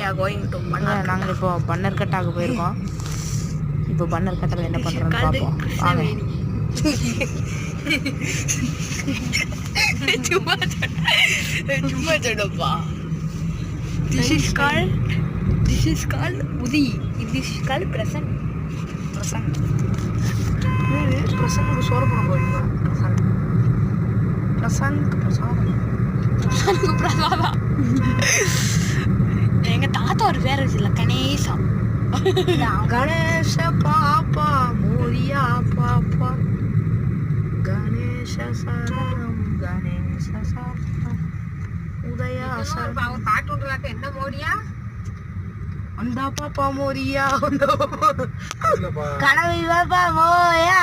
are going to Bannerkhatta. நாங்கள் இப்போ பன்னர்கட்டாவுக்கு போயிருக்கோம். இப்போ பன்னர்கட்டாவில் என்ன பண்ணுறோன்னு பார்ப்போம். சும்மா சொல்லுப்பா. This is called Udi. This is called Prasan. பிரசனுக்கு சோறு போட போறீங்களா? பிரசனுக்கு பிரசாதம். எங்க தாத்தா ஒரு பேர் வச்சுல கணேசா. கணேச பாப்பா மோரியா பாப்பா கணேச சரணம் கணேச சரணம் உதயா சரணம். காட்டுலாக்க என்ன மோடியா? அந்த பாப்பா மோரியா கணவி பாப்பா மோயா.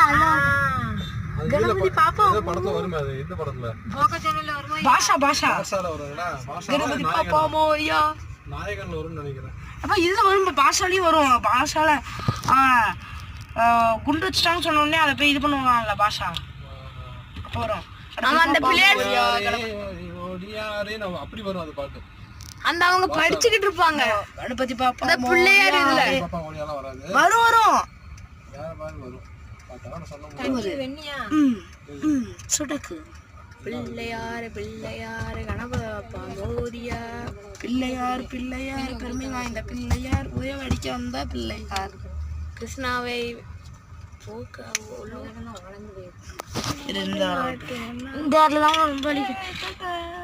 கணபதி பாப்பா படத்துல வருமே அது இந்த படத்துல போக சேனல்ல வருமா? பாஷால வருங்களா? கணபதி பாப்பா மோரியா நாயகன்ல வரும்னு நினைக்கிறேன். அப்ப இதுல வரும், பாஷாலையும் வரும். பாஷால குண்டு வச்சுட்டாங்கன்னு சொன்ன உடனே அதை போய் இது பண்ணுவாங்கல்ல பாஷா, அப்ப வரும். அந்த பிளேயர் அப்படி வரும் அது பாட்டு. அந்த அவங்க படிச்சுக்கிட்டு இருப்பாங்க. கணபதி பாப்பா அந்த பிள்ளையார் இதுல பாப்பா ஓடியாலாம் வராது. வரும் வேற மாதிரி வரும். பாத்தான சொன்ன வெண்ணியா சுடக்கு பிள்ளையார் கணபதி பாப்பா மோதியா. பிள்ளையார் பெருமை வாய்ந்த பிள்ளையார் உயவடிக்க வந்த பிள்ளையார் கிருஷ்ணாவை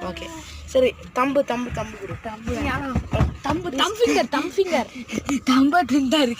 ஓகே சரி. தம்பு கொடு. தம் ஃபிங்கர் தம்பா இருந்தா இருக்கு.